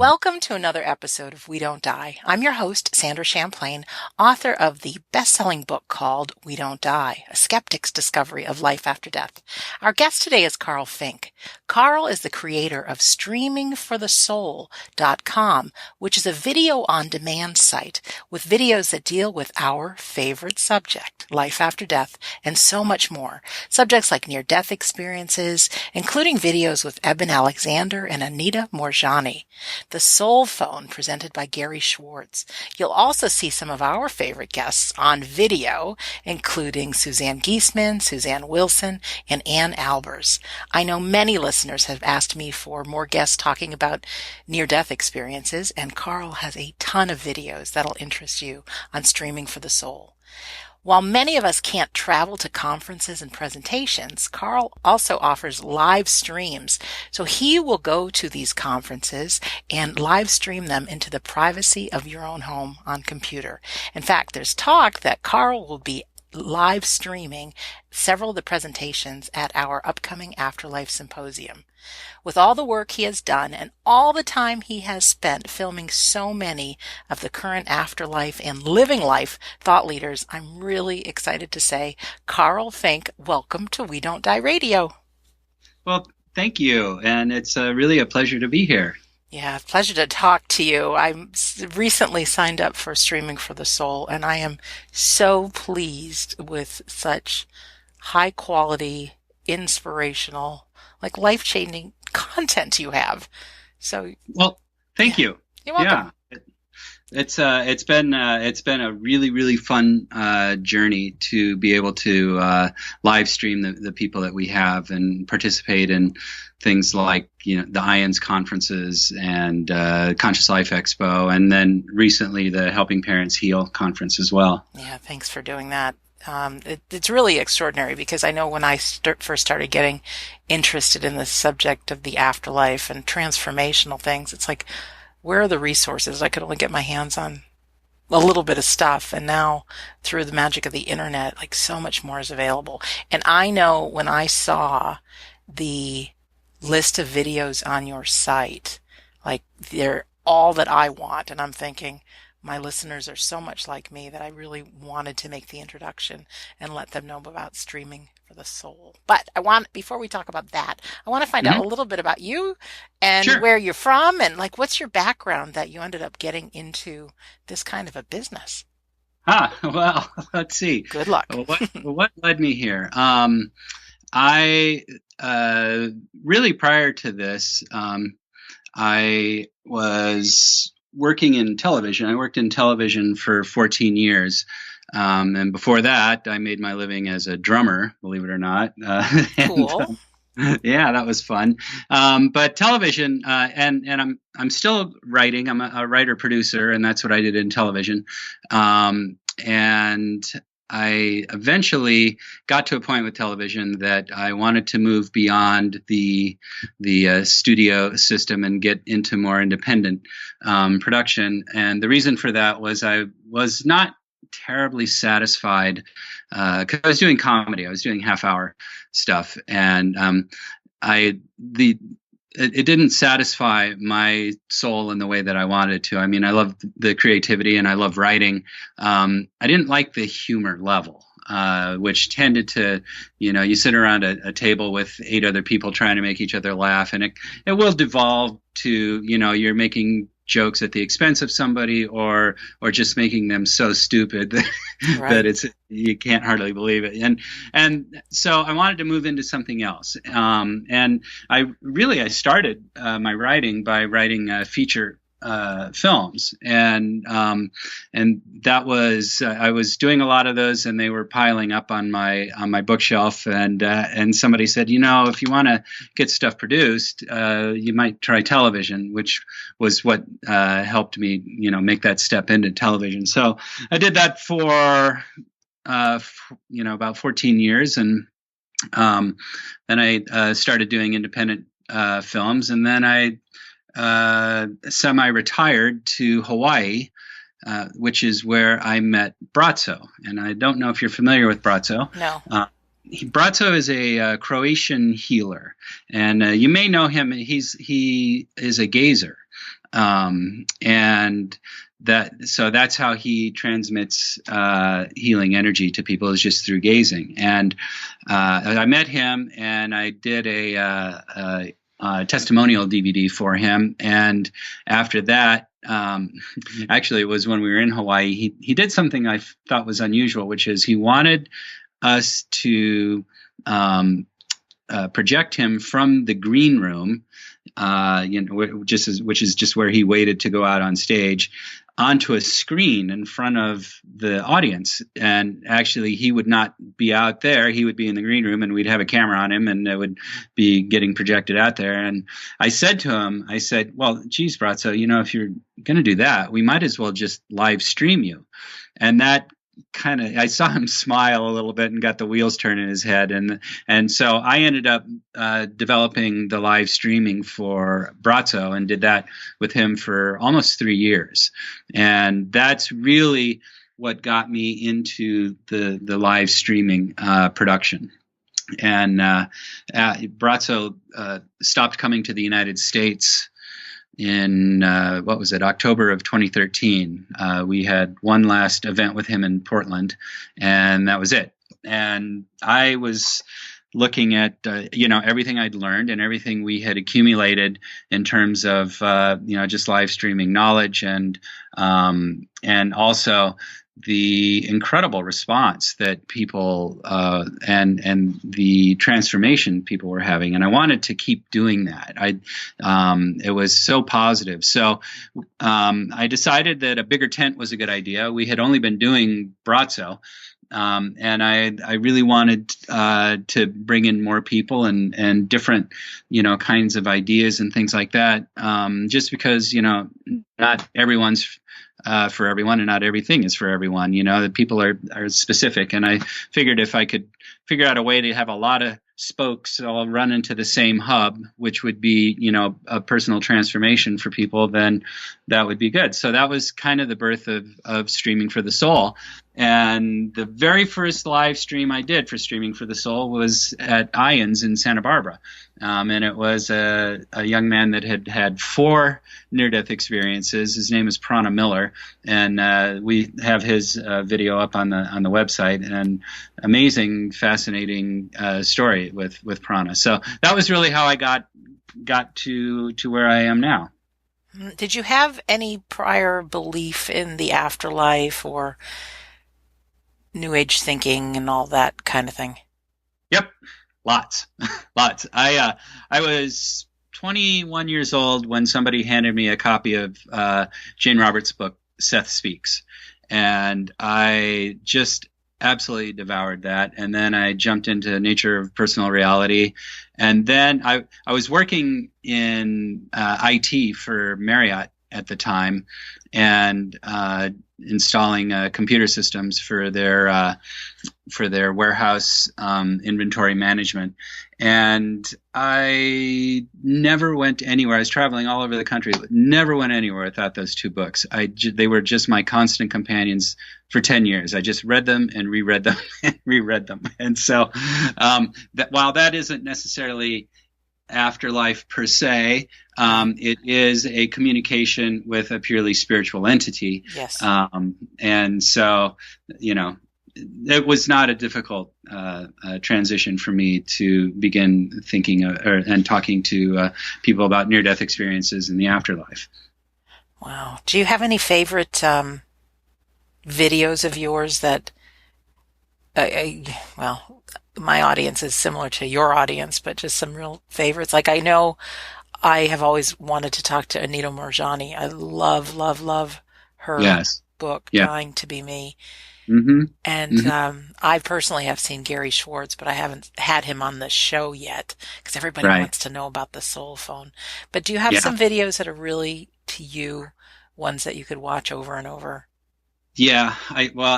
Welcome to another episode of We Don't Die. I'm your host, Sandra Champlain, author of the best-selling book called We Don't Die, A Skeptic's Discovery of Life After Death. Our guest today is Karl Fink. Karl is the creator of StreamingForTheSoul.com, which is a video-on-demand site with videos that deal with our favorite subject, life after death, and so much more. Subjects like near-death experiences, including videos with Eben Alexander and Anita Morjani. The Soul Phone, presented by Gary Schwartz. You'll also see some of our favorite guests on video, including Suzanne Giesman, Suzanne Wilson, and Ann Albers. I know many listeners have asked me for more guests talking about near-death experiences, and Karl has a ton of videos that'll interest you on Streaming for the Soul. While many of us can't travel to conferences and presentations, Karl also offers live streams. So he will go to these conferences and live stream them into the privacy of your own home on computer. In fact, there's talk that Karl will be live streaming several of the presentations at our upcoming Afterlife Symposium. With all the work he has done and all the time he has spent filming so many of the current afterlife and living life thought leaders, I'm really excited to say, Karl Fink, welcome to We Don't Die Radio. Well, thank you, and it's really a pleasure to be here. Yeah, pleasure to talk to you. I recently signed up for Streaming for the Soul, and I am so pleased with such high quality, inspirational, like life-changing content you have. So, well, thank you. You're welcome. Yeah, it's been a really fun journey to be able to live stream the people that we have and participate in things like the IONS conferences and Conscious Life Expo, and then recently the Helping Parents Heal conference as well. Yeah, thanks for doing that. It's really extraordinary because I know when I first started getting interested in the subject of the afterlife and transformational things, it's like, where are the resources? I could only get my hands on a little bit of stuff. And now through the magic of the internet, like so much more is available. And I know when I saw the list of videos on your site, like they're all that I want. And I'm thinking, my listeners are so much like me that I really wanted to make the introduction and let them know about Streaming for the Soul. But before we talk about that, I want to find out a little bit about you and where you're from and like, what's your background that you ended up getting into this kind of a business? Well, let's see. Good luck. What led me here? I really prior to this, I was working in television. I worked in television for 14 years. And before that, I made my living as a drummer, believe it or not. Cool. Yeah, that was fun. But television, and I'm still writing. I'm a writer producer, and that's what I did in television. And I eventually got to a point with television that I wanted to move beyond the studio system and get into more independent production. And the reason for that was I was not terribly satisfied because I was doing comedy. I was doing half-hour stuff, and it didn't satisfy my soul in the way that I wanted to. I mean, I love the creativity and I love writing. I didn't like the humor level, which tended to, you sit around a table with 8 other people trying to make each other laugh, and it will devolve to, you're making jokes at the expense of somebody or just making them so stupid that you can't hardly believe it. And so I wanted to move into something else. And I started my writing by writing feature films, and that was I was doing a lot of those, and they were piling up on my bookshelf, and somebody said, if you want to get stuff produced, you might try television, which was what helped me make that step into television. So I did that for about 14 years, and then I started doing independent films, and then I semi-retired to Hawaii, which is where I met Braco. And I don't know if you're familiar with Braco. No. Braco is a Croatian healer, and you may know him. He is a gazer. And that's how he transmits healing energy to people, is just through gazing. And I met him, and I did a testimonial DVD for him. And after that, actually, it was when we were in Hawaii, he did something I thought was unusual, which is he wanted us to project him from the green room, which is just where he waited to go out on stage, onto a screen in front of the audience. And actually, he would not be out there. He would be in the green room, and we'd have a camera on him, and it would be getting projected out there. And I said to him, well, geez, Brazzo, if you're going to do that, we might as well just live stream you. And that I saw him smile a little bit and got the wheels turning in his head. And so I ended up developing the live streaming for Brazzo, and did that with him for almost 3 years. And that's really what got me into the live streaming production. And Brazzo stopped coming to the United States in October of 2013. We had one last event with him in Portland, and that was it. And I was looking at everything I'd learned and everything we had accumulated in terms of just live streaming knowledge, and also the incredible response that people and the transformation people were having. And I wanted to keep doing that. It was so positive. So I decided that a bigger tent was a good idea. We had only been doing Brazzo. And I really wanted to bring in more people and different, kinds of ideas and things like that. Just because, not everyone's for everyone, and not everything is for everyone. The people are specific. And I figured if I could figure out a way to have a lot of spokes all run into the same hub, which would be, a personal transformation for people, then that would be good. So that was kind of the birth of Streaming for the Soul. And the very first live stream I did for Streaming for the Soul was at Ions in Santa Barbara. And it was a young man that had 4 near-death experiences. His name is Prana Miller, and we have his video up on the website. And amazing, fascinating story with Prana. So that was really how I got to where I am now. Did you have any prior belief in the afterlife or New Age thinking and all that kind of thing? Yep. Lots. I was 21 years old when somebody handed me a copy of Jane Roberts' book, Seth Speaks. And I just absolutely devoured that. And then I jumped into Nature of Personal Reality. And then I was working in IT for Marriott at the time, and installing computer systems for their warehouse inventory management. And I never went anywhere. I was traveling all over the country, but never went anywhere without those 2 books. They were just my constant companions for 10 years. I just read them and reread them and reread them. And so while that isn't necessarily afterlife per se, it is a communication with a purely spiritual entity. Yes. And so, it was not a difficult transition for me to begin thinking and talking to people about near-death experiences in the afterlife. Wow. Do you have any favorite videos of yours that, my audience is similar to your audience, but just some real favorites? Like, I know I have always wanted to talk to Anita Moorjani. I love, love, love her book, Dying to Be Me. Mm-hmm. And I personally have seen Gary Schwartz, but I haven't had him on the show yet because everybody wants to know about the soul phone. But do you have some videos that are really, to you, ones that you could watch over and over? Yeah,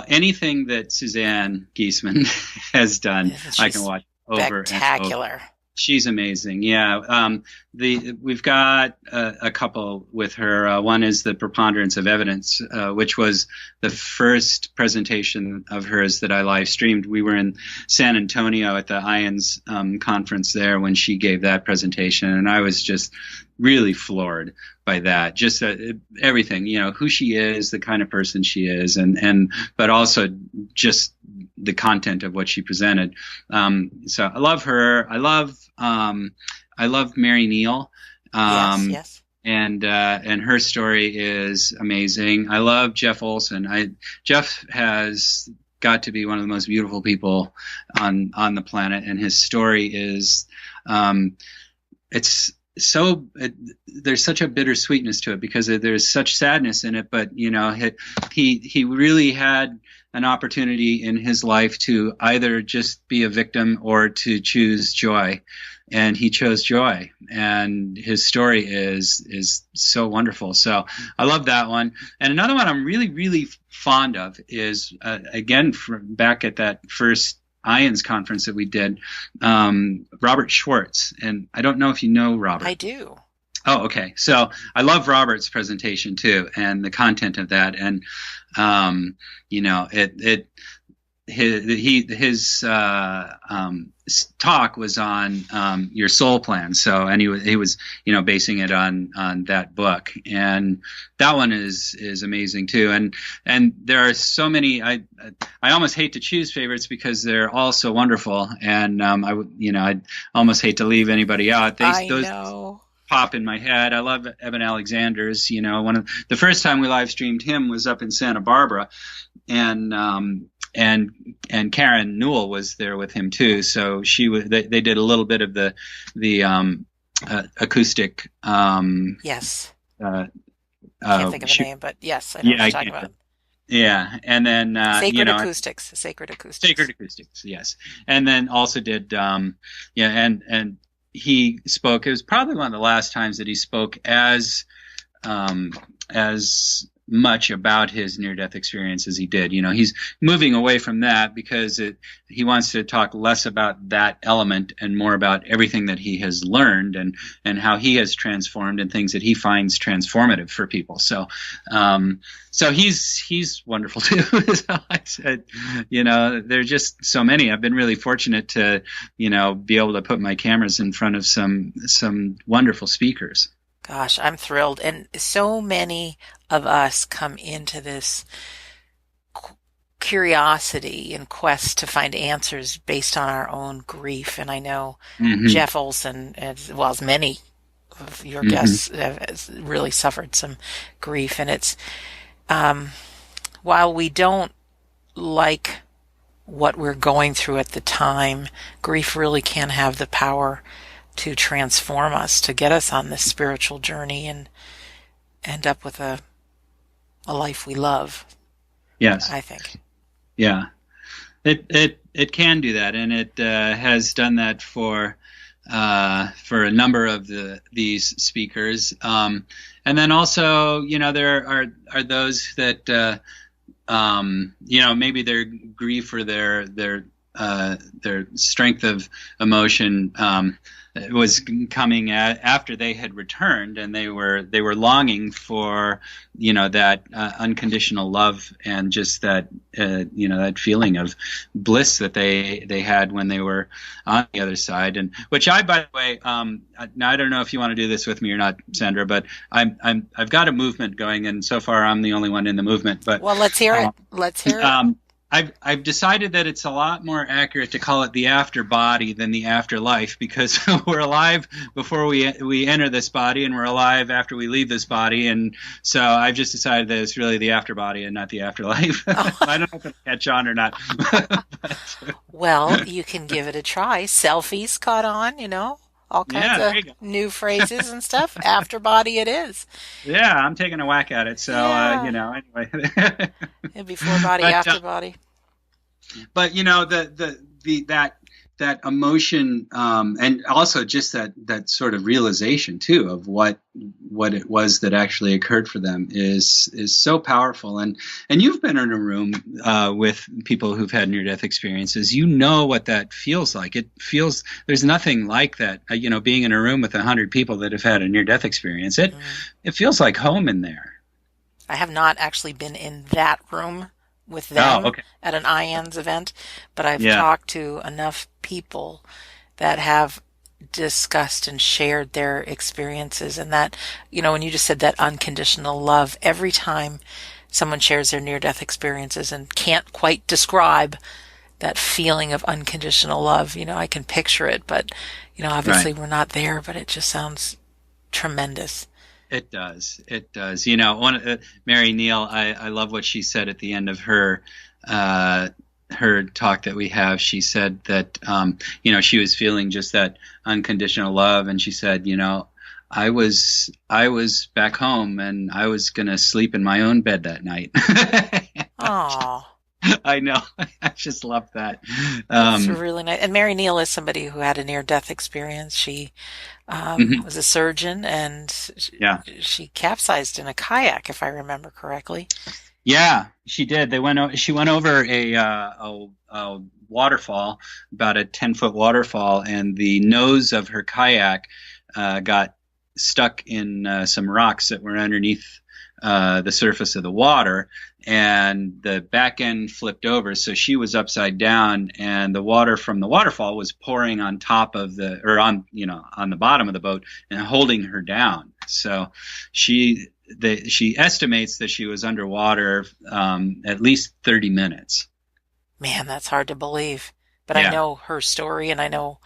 anything that Suzanne Giesemann has done, I can watch over spectacular. and over. She's amazing. Yeah. We've got a couple with her. One is the Preponderance of Evidence, which was the first presentation of hers that I live streamed. We were in San Antonio at the IONS conference there when she gave that presentation, and I was just really floored by that. Just everything, who she is, the kind of person she is, and but also just the content of what she presented. So I love her. I love Mary Neal. Yes. And her story is amazing. I love Jeff Olson. Jeff has got to be one of the most beautiful people on the planet, and his story is, there's such a bittersweetness to it because there's such sadness in it, but he really had an opportunity in his life to either just be a victim or to choose joy, and he chose joy, and his story is so wonderful. So I love that one. And another one I'm really, really fond of is again from back at that first IONS conference that we did, Robert Schwartz. And I don't know if you know Robert. I do. Oh, okay. So I love Robert's presentation too, and the content of that. And his talk was on your soul plan. So, and he was basing it on that book, and that one is amazing too. And there are so many. I almost hate to choose favorites because they're all so wonderful, and I'd almost hate to leave anybody out. I know. Pop in my head. I love Evan Alexander's. One of the first time we live streamed him was up in Santa Barbara, and Karen Newell was there with him too. So they did a little bit of the acoustic. Yes. I can't think of the name, but yes, I know what you're talking about. Yeah, and then Sacred Acoustics. Sacred Acoustics, yes, and then also did and he spoke. It was probably one of the last times that he spoke as much about his near-death experience as he did. He's moving away from that because he wants to talk less about that element and more about everything that he has learned and how he has transformed and things that he finds transformative for people. So he's wonderful too. As I said, there's just so many. I've been really fortunate to, be able to put my cameras in front of some wonderful speakers. Gosh, I'm thrilled. And so many of us come into this curiosity and quest to find answers based on our own grief. And I know Jeff Olson, as well as many of your guests, have really suffered some grief. And it's, while we don't like what we're going through at the time, grief really can have the power to transform us, to get us on this spiritual journey and end up with a life we love. Yes, I think. Yeah, it can do that, and it has done that for a number of these speakers. And then also, there are those that maybe their grief or their strength of emotion was coming after they had returned, and they were longing for that unconditional love and just that that feeling of bliss that they had when they were on the other side. And which by the way, now I don't know if you want to do this with me or not, Sandra, but I've got a movement going, and so far I'm the only one in the movement. But well, let's hear it. Let's hear it. I've decided that it's a lot more accurate to call it the after body than the afterlife, because we're alive before we enter this body, and we're alive after we leave this body, and so I've just decided that it's really the after body and not the afterlife. I don't know if it'll catch on or not. Well, you can give it a try. Selfies caught on, all kinds of new phrases and stuff. After body it is. Yeah, I'm taking a whack at it. So, anyway. Before body, after body. But, that that emotion, and also just that sort of realization too of what it was that actually occurred for them is so powerful. And you've been in a room with people who've had near death experiences. You know what that feels like. It feels, there's nothing like that. Being in a room with 100 people that have had a near death experience, it feels like home in there. I have not actually been in that room with them at an IANS event, but I've talked to enough people that have discussed and shared their experiences, and that, when you just said that unconditional love, every time someone shares their near-death experiences and can't quite describe that feeling of unconditional love, I can picture it, but, obviously we're not there, but it just sounds tremendous. It does. It does. Mary Neal, I love what she said at the end of her talk that we have. She said that, she was feeling just that unconditional love. And she said, I was back home and I was going to sleep in my own bed that night. Aww. I know. I just love that. That's really nice. And Mary Neal is somebody who had a near-death experience. She was a surgeon, and she capsized in a kayak, if I remember correctly. Yeah, she did. She went over a waterfall, about a 10-foot waterfall, and the nose of her kayak got stuck in some rocks that were underneath the surface of the water, and the back end flipped over, so she was upside down, and the water from the waterfall was pouring on top of on the bottom of the boat and holding her down. So she estimates that she was underwater at least 30 minutes. Man, that's hard to believe. But I know her story, and I know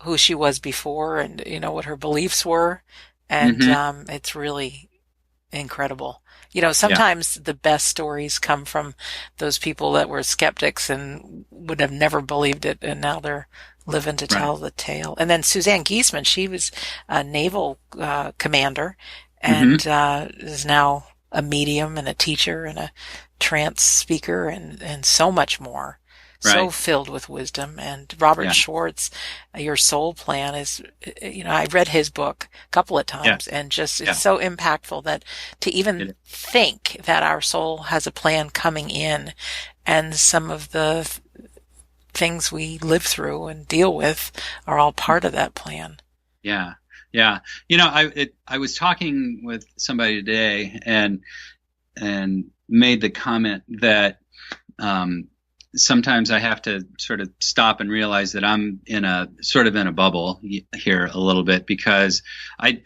who she was before, and what her beliefs were, and it's really incredible. Sometimes the best stories come from those people that were skeptics and would have never believed it, and now they're living to tell the tale. And then Suzanne Giesemann, she was a naval commander, and is now a medium and a teacher and a trance speaker and so much more. So filled with wisdom. And Robert Schwartz, Your Soul Plan is, I read his book a couple of times, and just it's so impactful that to even think that our soul has a plan coming in, and some of the things we live through and deal with are all part of that plan. Yeah. Yeah. I was talking with somebody today and made the comment that, sometimes I have to sort of stop and realize that I'm in a bubble here a little bit, because I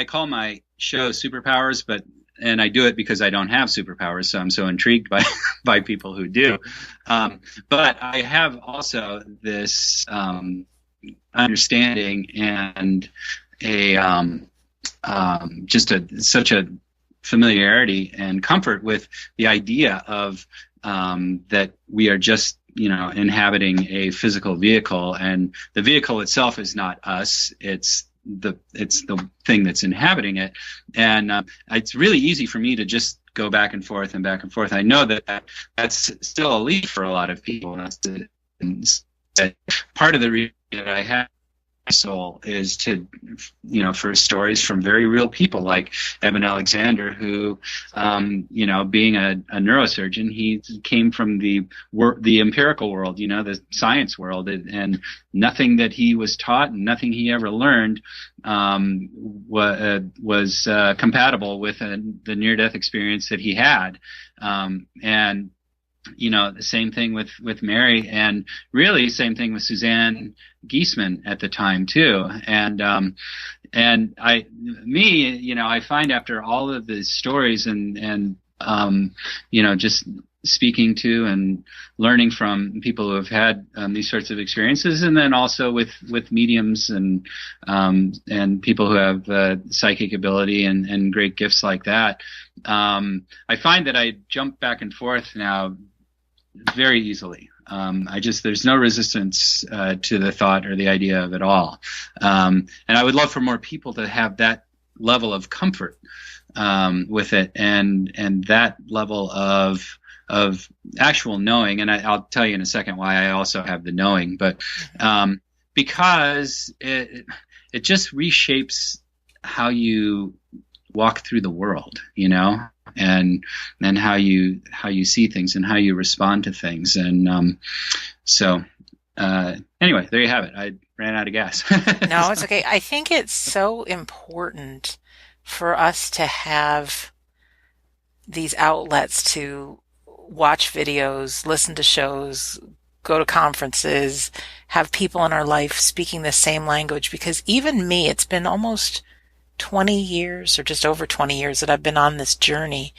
call my show Superpowers, and I do it because I don't have superpowers. So I'm so intrigued by people who do. But I have also this, understanding and such a familiarity and comfort with the idea of, that we are just, inhabiting a physical vehicle, and the vehicle itself is not us. It's the thing that's inhabiting it. And it's really easy for me to just go back and forth and back and forth. I know that's still a leap for a lot of people. That's part of the reason that I have soul is to, for stories from very real people like Eben Alexander, who, being a neurosurgeon, he came from the empirical world, the science world, and nothing that he was taught and nothing he ever learned was compatible with the near-death experience that he had, and the same thing with Mary, and really same thing with Suzanne Giesemann at the time too. And I find after all of the stories and just speaking to and learning from people who have had these sorts of experiences, and then also with mediums and people who have psychic ability and great gifts like that, I find that I jump back and forth now very easily. There's no resistance to the thought or the idea of it all. And I would love for more people to have that level of comfort with it, and that level of of actual knowing. And I'll tell you in a second why I also have the knowing, but because it just reshapes how you walk through the world, and how you see things and how you respond to things. And so anyway, there you have it. I ran out of gas. No, it's okay. I think it's so important for us to have these outlets to watch videos, listen to shows, go to conferences, have people in our life speaking the same language, because even me, it's been almost 20 years or just over 20 years that I've been on this journey.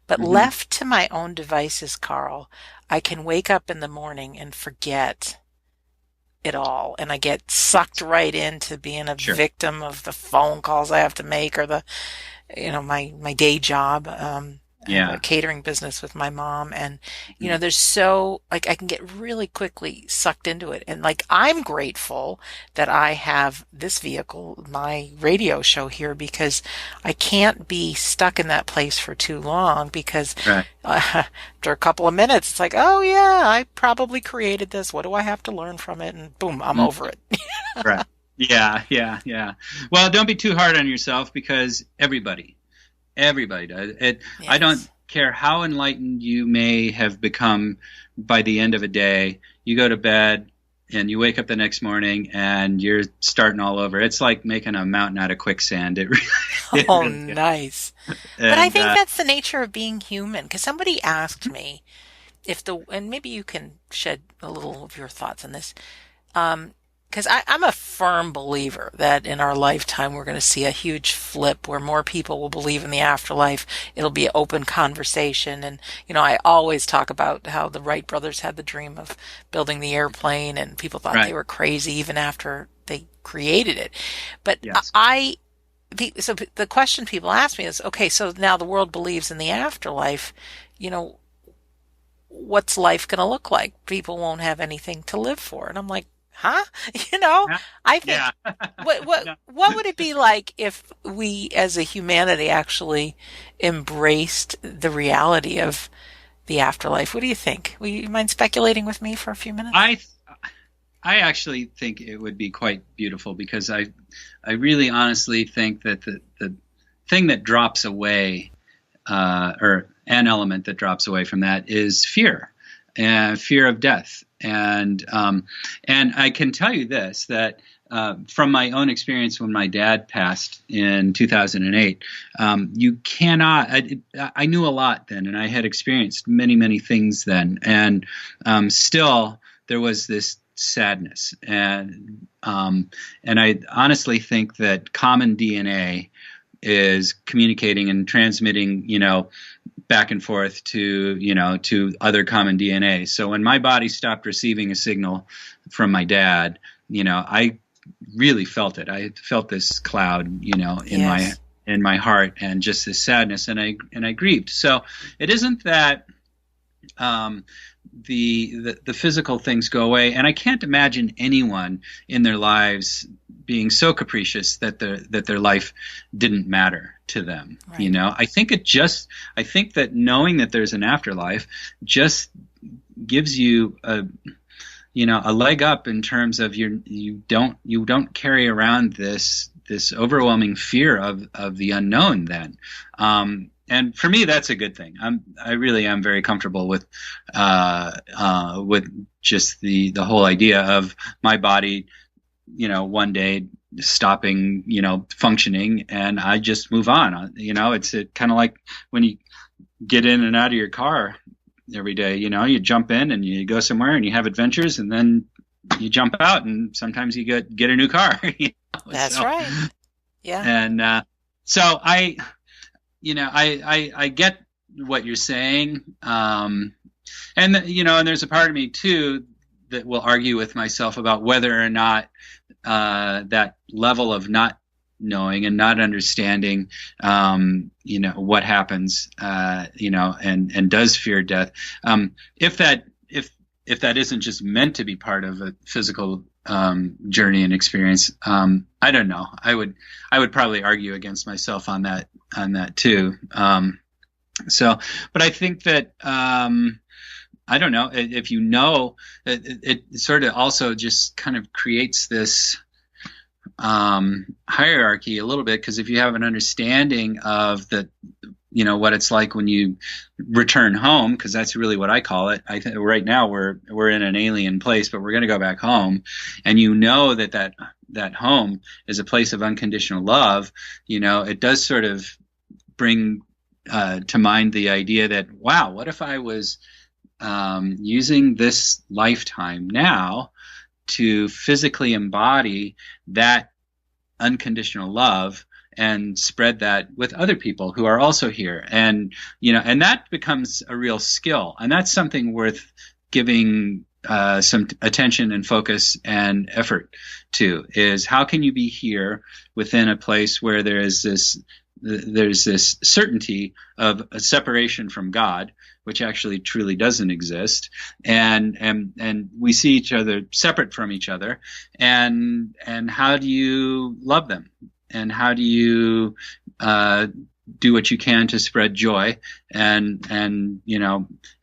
But left to my own devices, Karl, I can wake up in the morning and forget it all. And I get sucked right into being a victim of the phone calls I have to make, or the, my day job. I have a catering business with my mom, and there's so, like, I can get really quickly sucked into it. And like, I'm grateful that I have this vehicle, my radio show here, because I can't be stuck in that place for too long, because after a couple of minutes, it's like, oh yeah, I probably created this. What do I have to learn from it? And boom, I'm over it. Right. Yeah. Well, don't be too hard on yourself, because everybody does it. Yes. I don't care how enlightened you may have become by the end of a day. You go to bed and you wake up the next morning and you're starting all over. It's like making a mountain out of quicksand. It really nice. But I think that's the nature of being human. Because somebody asked me and maybe you can shed a little of your thoughts on this. Because I'm a firm believer that in our lifetime we're going to see a huge flip where more people will believe in the afterlife. It'll be an open conversation. And, I always talk about how the Wright brothers had the dream of building the airplane, and people thought they were crazy even after they created it. But so the question people ask me is, okay, so now the world believes in the afterlife, what's life going to look like? People won't have anything to live for. And I'm like, huh? I think, what would it be like if we as a humanity actually embraced the reality of the afterlife? What do you think? Would you mind speculating with me for a few minutes? I actually think it would be quite beautiful, because I really honestly think that the thing that drops away, or an element that drops away from that, is fear, and fear of death. And I can tell you this, that from my own experience when my dad passed in 2008, you cannot, I knew a lot then, and I had experienced many, many things then. And still there was this sadness. And I honestly think that common DNA is communicating and transmitting, back and forth to other common DNA. So when my body stopped receiving a signal from my dad, I really felt it. I felt this cloud, in my heart, and just this sadness, and I grieved. So it isn't that the physical things go away, and I can't imagine anyone in their lives being so capricious that their life didn't matter to them. Right. I think that knowing that there's an afterlife just gives you a leg up in terms of you don't carry around this overwhelming fear of the unknown then. And for me, that's a good thing. I really am very comfortable with just the whole idea of my body, one day stopping, functioning, and I just move on. It's kind of like when you get in and out of your car every day. You jump in and you go somewhere and you have adventures, and then you jump out, and sometimes you get a new car. That's right. Yeah. And so I get what you're saying, and there's a part of me too that will argue with myself about whether or not that level of not knowing and not understanding, what happens, and does fear death. If that isn't just meant to be part of a physical journey and experience, I don't know. I would probably argue against myself on that too. So, but I think that I don't know if you know, it sort of also just kind of creates this hierarchy a little bit, because if you have an understanding of the, what it's like when you return home, because that's really what I call it. I think right now we're in an alien place, but we're going to go back home, and that home is a place of unconditional love. It does sort of bring to mind the idea that, wow, what if I was using this lifetime now to physically embody that unconditional love and spread that with other people who are also here. And that becomes a real skill, and that's something worth giving some attention and focus and effort to, is how can you be here within a place where there's this certainty of a separation from God, which actually truly doesn't exist, and we see each other separate from each other, and how do you love them, and how do you do what you can to spread joy, and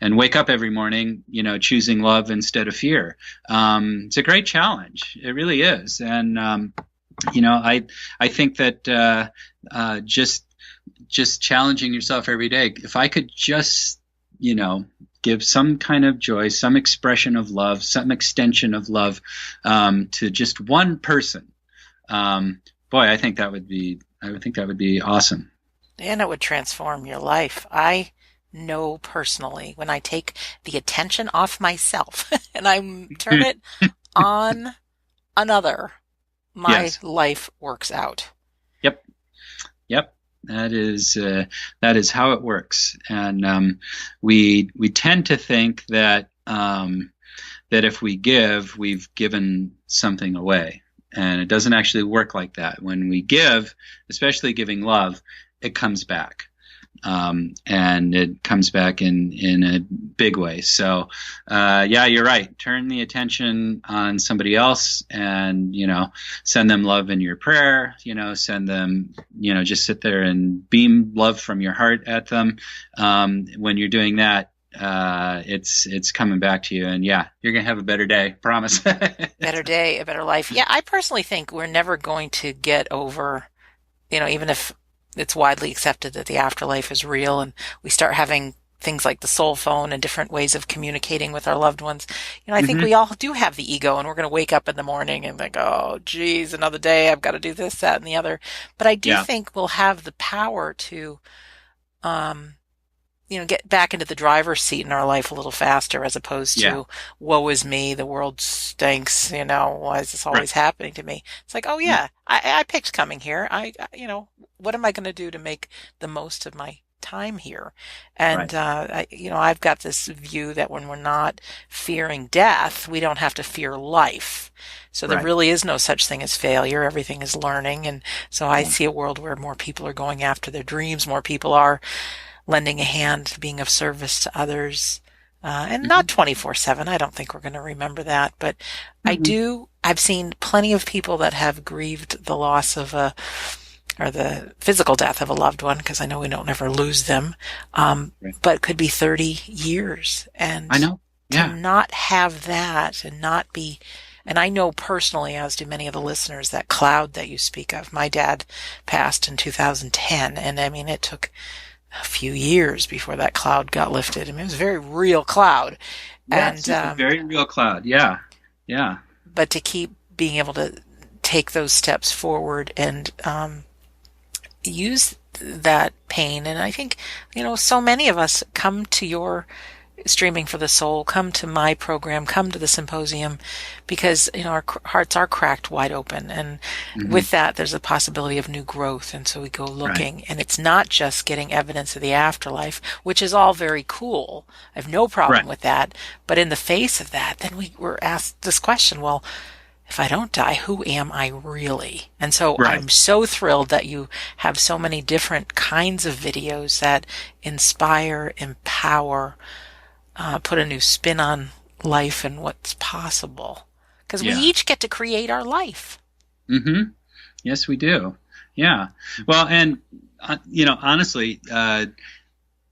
wake up every morning choosing love instead of fear. It's a great challenge, it really is. And I think that just challenging yourself every day. If I could just give some kind of joy, some expression of love, some extension of love to just one person, boy, I think that would be awesome. And it would transform your life. I know personally, when I take the attention off myself and I turn it on another, my Yes. life works out. Yep. That is how it works. And we tend to think that that if we give, we've given something away. And it doesn't actually work like that. When we give, especially giving love, it comes back. And it comes back in a big way. So, yeah, you're right. Turn the attention on somebody else, and, send them love in your prayer, send them, just sit there and beam love from your heart at them. When you're doing that, it's coming back to you, and yeah, you're going to have a better day. Promise. Better day, a better life. Yeah, I personally think we're never going to get over, even if it's widely accepted that the afterlife is real and we start having things like the soul phone and different ways of communicating with our loved ones. I think we all do have the ego, and we're going to wake up in the morning and think, oh, geez, another day. I've got to do this, that, and the other. But I do think we'll have the power to, get back into the driver's seat in our life a little faster, as opposed to, woe is me, the world stinks, why is this always happening to me? It's like, oh yeah, I picked coming here. What am I going to do to make the most of my time here? And, I've got this view that when we're not fearing death, we don't have to fear life. So there really is no such thing as failure. Everything is learning. And so I see a world where more people are going after their dreams, more people are lending a hand, being of service to others, and not 24/7. I don't think we're going to remember that, but I've seen plenty of people that have grieved the loss of or the physical death of a loved one, because I know we don't ever lose them, but it could be 30 years. And I know. To not have that and not be, and I know personally, as do many of the listeners, that cloud that you speak of. My dad passed in 2010, and I mean, it took a few years before that cloud got lifted. I mean, it was a very real cloud. Yes, it's a very real cloud. Yeah. Yeah. But to keep being able to take those steps forward and use that pain. And I think, so many of us come to your Streaming for the Soul, come to my program, come to the symposium, because our hearts are cracked wide open, and with that there's a possibility of new growth. And so we go looking, and it's not just getting evidence of the afterlife, which is all very cool. I have no problem with that, but in the face of that, then we were asked this question: well, if I don't die, who am I really? And so I'm so thrilled that you have so many different kinds of videos that inspire, empower, put a new spin on life and what's possible. Because we each get to create our life. Yes, we do. Yeah. Well, and, honestly,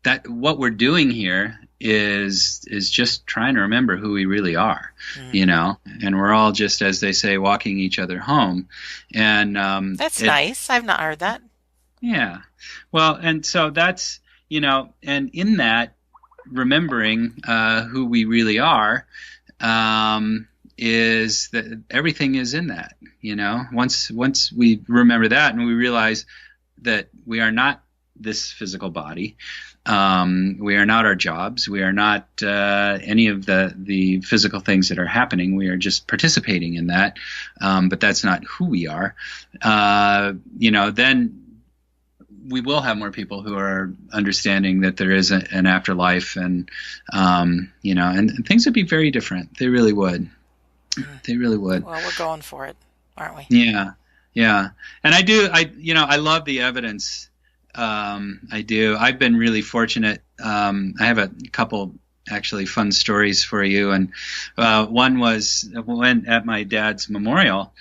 that what we're doing here is just trying to remember who we really are, and we're all just, as they say, walking each other home. And that's nice. I've not heard that. Yeah. Well, and so that's, and in that, remembering who we really are, is that everything is in that. Once we remember that and we realize that we are not this physical body, we are not our jobs, we are not any of the physical things that are happening. We are just participating in that, but that's not who we are. Then we will have more people who are understanding that there is an afterlife, and and things would be very different. They really would. They really would. Well, we're going for it, aren't we? Yeah. And I love the evidence. I do. I've been really fortunate. I have a couple actually fun stories for you. And one was when at my dad's memorial,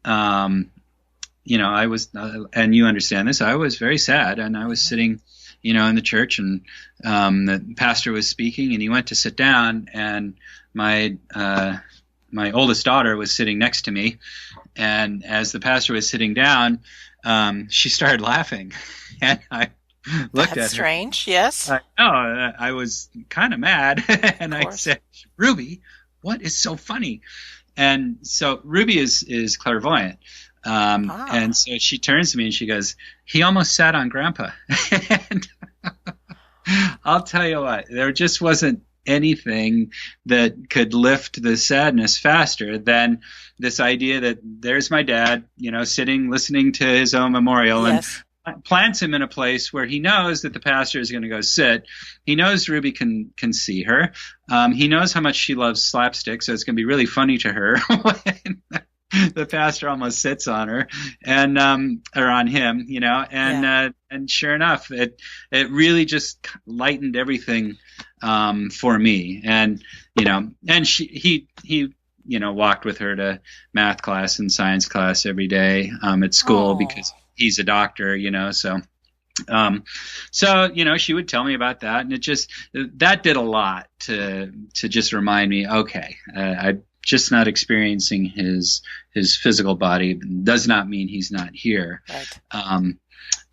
I was, and you understand this, I was very sad, and I was sitting, in the church, and the pastor was speaking, and he went to sit down, and my oldest daughter was sitting next to me, and as the pastor was sitting down, she started laughing, and I looked at her. That's strange, yes. I was kind of mad, and I said, "Ruby, what is so funny?" And so Ruby is clairvoyant. And so she turns to me and she goes, "He almost sat on Grandpa." And I'll tell you what, there just wasn't anything that could lift the sadness faster than this idea that there's my dad, sitting, listening to his own memorial, yes, and plants him in a place where he knows that the pastor is going to go sit. He knows Ruby can see her. He knows how much she loves slapstick, so it's going to be really funny to her when the pastor almost sits on her, and or on him, and sure enough, it really just lightened everything for me. And and he walked with her to math class and science class every day at school because he's a doctor, so. So she would tell me about that, and that did a lot to just remind me, okay, I'm just not experiencing his physical body does not mean he's not here. Right.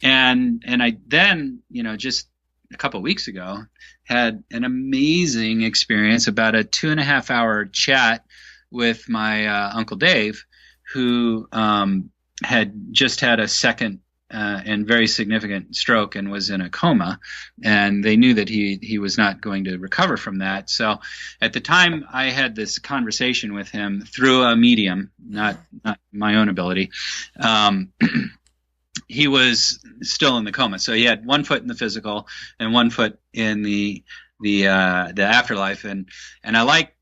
And I then, just a couple of weeks ago, had an amazing experience, about a 2.5 hour chat with my Uncle Dave, who had just had a second and very significant stroke and was in a coma, and they knew that he was not going to recover from that. So at the time, I had this conversation with him through a medium, not my own ability. He was still in the coma, so he had one foot in the physical and one foot in the afterlife, and I like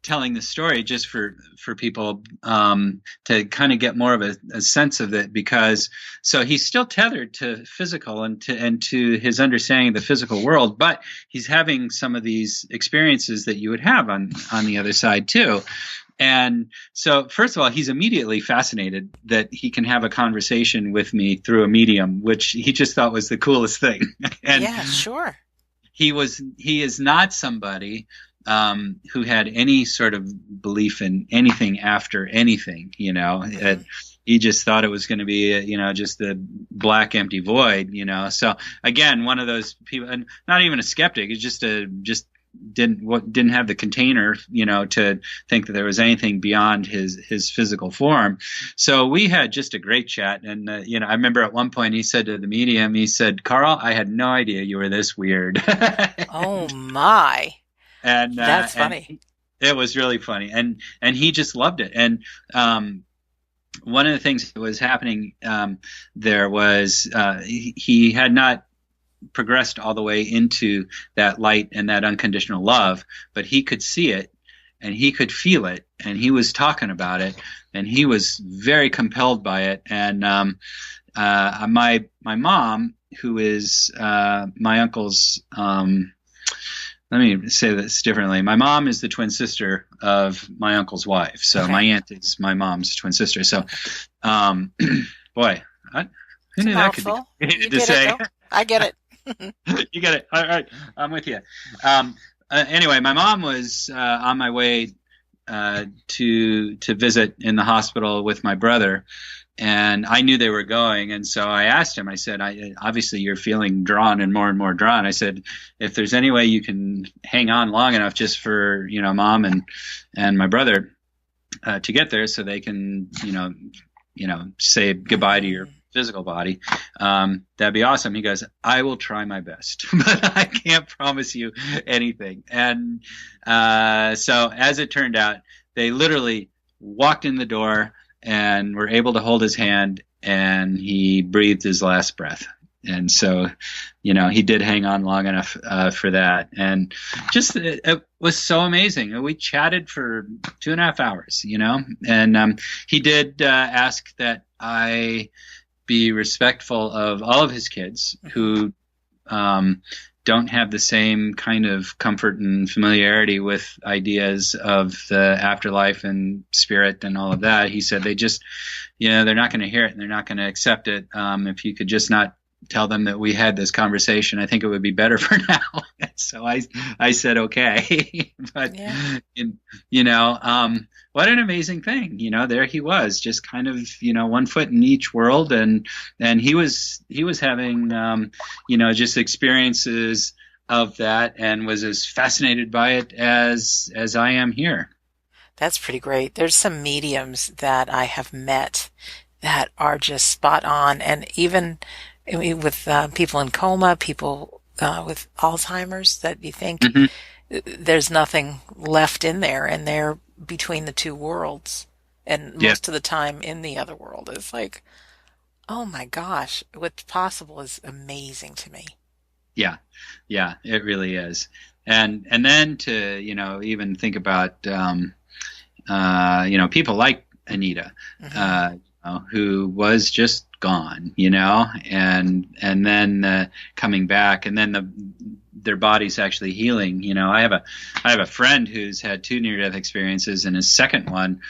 telling the story just for people to kind of get more of a sense of it, because so he's still tethered to physical and to his understanding of the physical world, but he's having some of these experiences that you would have on the other side too. And so first of all, he's immediately fascinated that he can have a conversation with me through a medium, which he just thought was the coolest thing. And yeah, sure. He is not somebody who had any sort of belief in anything after anything, Mm-hmm. He just thought it was going to be, just the black empty void, So again, one of those people, and not even a skeptic, it's just didn't have the container, to think that there was anything beyond his physical form. So we had just a great chat. And, I remember at one point he said to the medium, he said, "Karl, I had no idea you were this weird." Oh my. And that's funny. And it was really funny. And he just loved it. And, one of the things that was happening, there was, he had not progressed all the way into that light and that unconditional love, but he could see it and he could feel it, and he was talking about it, and he was very compelled by it. And my mom, who is my uncle's, let me say this differently. My mom is the twin sister of my uncle's wife, so my aunt is my mom's twin sister. So, boy, who knew that could be to say? I get it. You got it. All right, I'm with you. Anyway, my mom was on my way to visit in the hospital with my brother, and I knew they were going, and so I asked him. I said, obviously you're feeling drawn and more drawn. I said, if there's any way you can hang on long enough just for mom and my brother to get there, so they can say goodbye to your physical body, that'd be awesome. He goes, I will try my best, but I can't promise you anything. And so as it turned out, they literally walked in the door and were able to hold his hand, and he breathed his last breath. And so, he did hang on long enough for that. And just, it was so amazing. We chatted for 2.5 hours, and he did ask that I be respectful of all of his kids who don't have the same kind of comfort and familiarity with ideas of the afterlife and spirit and all of that. He said they just, they're not going to hear it and they're not going to accept it. If you could just not tell them that we had this conversation, I think it would be better for now. So I said, okay. But, what an amazing thing. There he was, just kind of, 1 foot in each world. And he was having, just experiences of that, and was as fascinated by it as I am here. That's pretty great. There's some mediums that I have met that are just spot on. And even with people in coma, people with Alzheimer's, that you think there's nothing left in there, and they're between the two worlds, and most of the time in the other world. It's like, oh my gosh, what's possible is amazing to me. Yeah, it really is. And then to even think about people like Anita, who was just gone, and then coming back, and then their body's actually healing. I have a friend who's had 2 near-death experiences, and his second one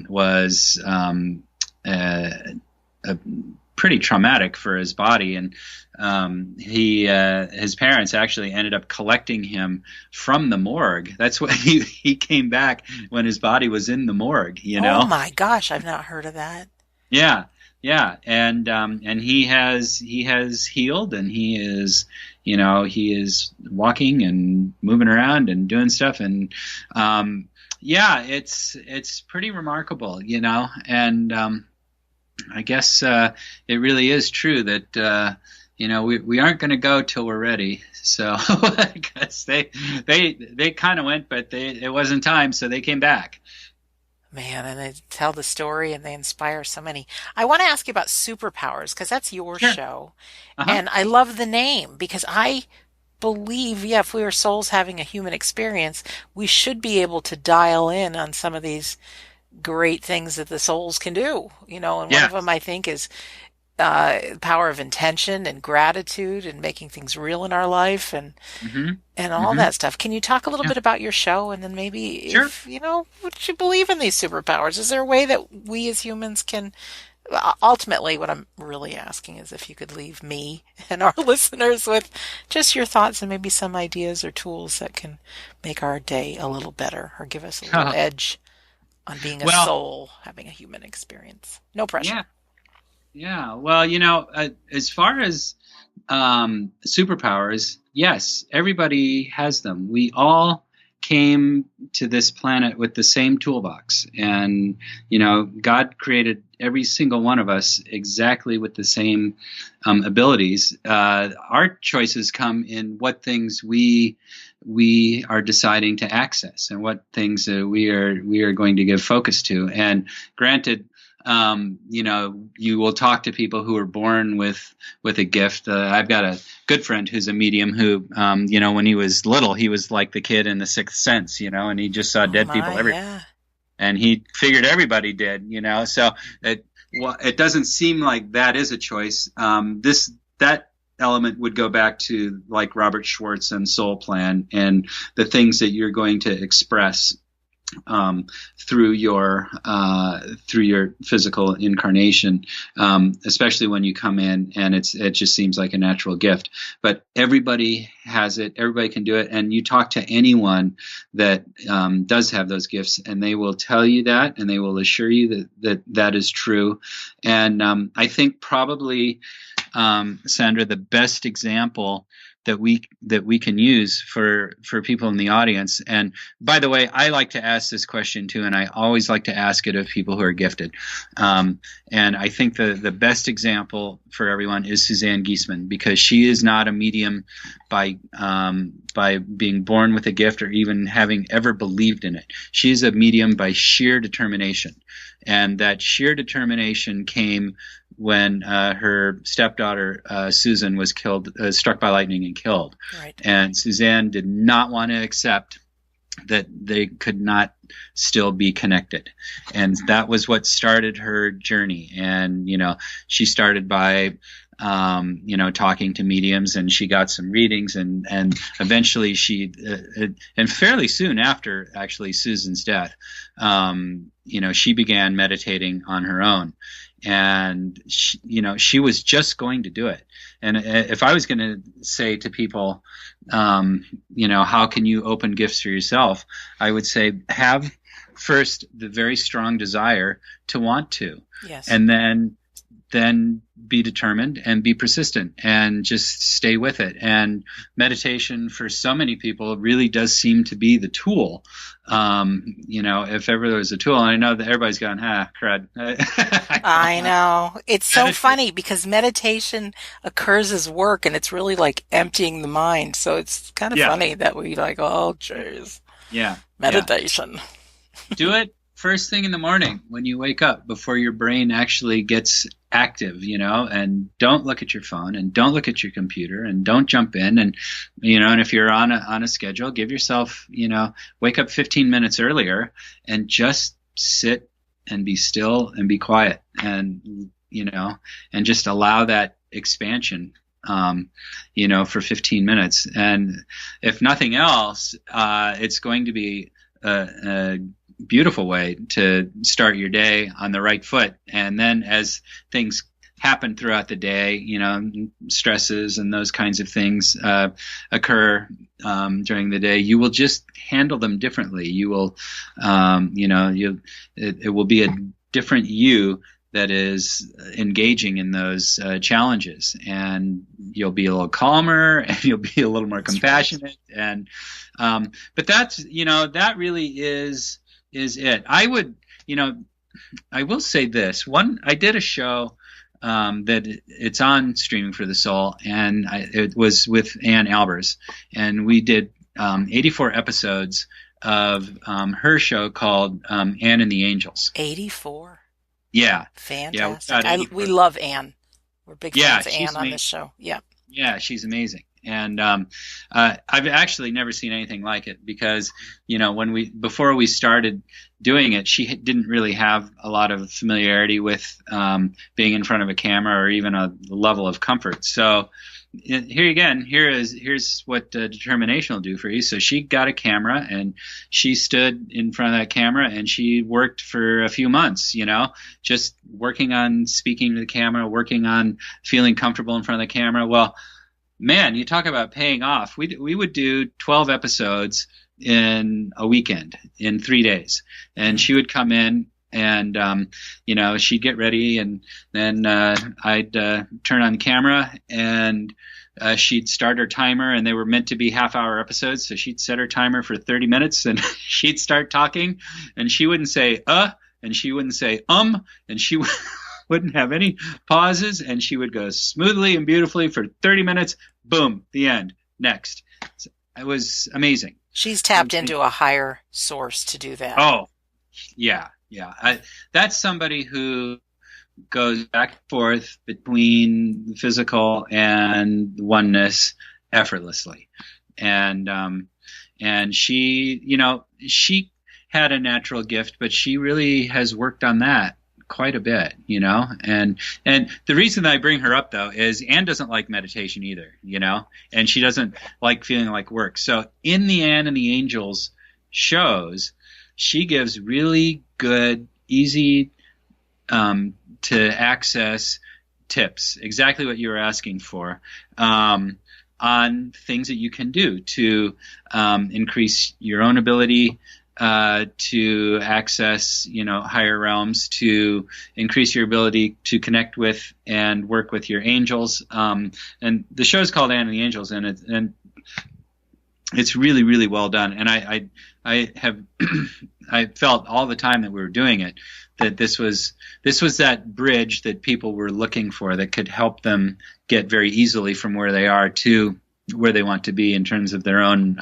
was pretty traumatic for his body, and his parents actually ended up collecting him from the morgue. That's what he came back when his body was in the morgue. Oh my gosh, I've not heard of that. Yeah, and he has healed, and he is walking and moving around and doing stuff, and it's pretty remarkable, and I guess it really is true that we aren't going to go till we're ready. So I guess they kind of went, but it wasn't time, so they came back. Man, and they tell the story and they inspire so many. I want to ask you about superpowers, because that's your show. And I love the name, because I believe, if we are souls having a human experience, we should be able to dial in on some of these great things that the souls can do. And one of them, I think, is power of intention and gratitude and making things real in our life, and all that stuff. Can you talk a little bit about your show, and then maybe if would you believe in these superpowers? Is there a way that we as humans can ultimately, what I'm really asking is if you could leave me and our listeners with just your thoughts and maybe some ideas or tools that can make our day a little better, or give us a little edge on being a soul having a human experience. No pressure. Yeah. Well, as far as superpowers, yes, everybody has them. We all came to this planet with the same toolbox, and God created every single one of us exactly with the same abilities. Our choices come in what things we are deciding to access, and what things we are going to give focus to. And granted, you will talk to people who are born with a gift. I've got a good friend who's a medium who, when he was little, he was like the kid in The Sixth Sense, and he just saw dead people everywhere. And he figured everybody did, so it doesn't seem like that is a choice. That element would go back to like Robert Schwartz and Soul Plan, and the things that you're going to express through your physical incarnation, especially when you come in and it just seems like a natural gift. That everybody has it, everybody can do it, and you talk to anyone that does have those gifts, and they will tell you that, and they will assure you that is true. And I think probably, Sandra, the best example that we can use for people in the audience. And by the way, I like to ask this question too, and I always like to ask it of people who are gifted. And I think the best example for everyone is Suzanne Giesemann, because she is not a medium by being born with a gift or even having ever believed in it. She's a medium by sheer determination, and that sheer determination came when her stepdaughter Susan was struck by lightning and killed. Right. And Suzanne did not want to accept that they could not still be connected, and that was what started her journey. And she started by talking to mediums, and she got some readings, and eventually she and fairly soon after actually Susan's death, she began meditating on her own. And she was just going to do it. And if I was going to say to people, how can you open gifts for yourself? I would say have first the very strong desire to want to, yes, and then be determined and be persistent and just stay with it. And meditation for so many people really does seem to be the tool. If ever there was a tool, and I know that everybody's going, crud. I know. It's so funny because meditation occurs as work, and it's really like emptying the mind. So it's kind of funny that we like, oh, jeez. Yeah. Meditation. Yeah. Do it first thing in the morning when you wake up, before your brain actually gets active, and don't look at your phone, and don't look at your computer, and don't jump in. And, and if you're on a schedule, give yourself, wake up 15 minutes earlier and just sit and be still and be quiet, and, and just allow that expansion, for 15 minutes. And if nothing else, it's going to be a beautiful way to start your day on the right foot. And then as things happen throughout the day, stresses and those kinds of things occur during the day, you will just handle them differently. You will, it will be a different you that is engaging in those challenges, and you'll be a little calmer, and you'll be a little more compassionate. And but that's, that really is it. I would, I will say this. I did a show that it's on Streaming for the Soul, and it was with Ann Albers, and we did 84 episodes of her show called Ann and the Angels. 84? Yeah. Fantastic. Yeah, we love Ann. We're big fans of Ann on amazing. this show. Yeah. Yeah, she's amazing. And I've actually never seen anything like it, because before we started doing it, she didn't really have a lot of familiarity with being in front of a camera, or even a level of comfort. So here's what determination will do for you. So she got a camera, and she stood in front of that camera, and she worked for a few months, just working on speaking to the camera, working on feeling comfortable in front of the camera. Well, man, you talk about paying off. We would do 12 episodes in a weekend, in 3 days. And she would come in, and, she'd get ready, and then I'd turn on the camera, and she'd start her timer, and they were meant to be half-hour episodes. So she'd set her timer for 30 minutes, and she'd start talking, and she wouldn't say, and she wouldn't say, and she wouldn't have any pauses, and she would go smoothly and beautifully for 30 minutes. Boom, the end. Next. It was amazing. She's tapped into a higher source to do that. Oh, yeah. That's somebody who goes back and forth between physical and oneness effortlessly. And she, she had a natural gift, but she really has worked on that quite a bit, and the reason that I bring her up, though, is Ann doesn't like meditation either, and she doesn't like feeling like work. So in the Ann and the Angels shows, she gives really good, easy to access tips, exactly what you were asking for, on things that you can do to increase your own ability to access, higher realms, to increase your ability to connect with and work with your angels. And the show is called Anne and the Angels, and it's really, really well done. And I have I felt all the time that we were doing it that this was that bridge that people were looking for, that could help them get very easily from where they are to where they want to be in terms of their own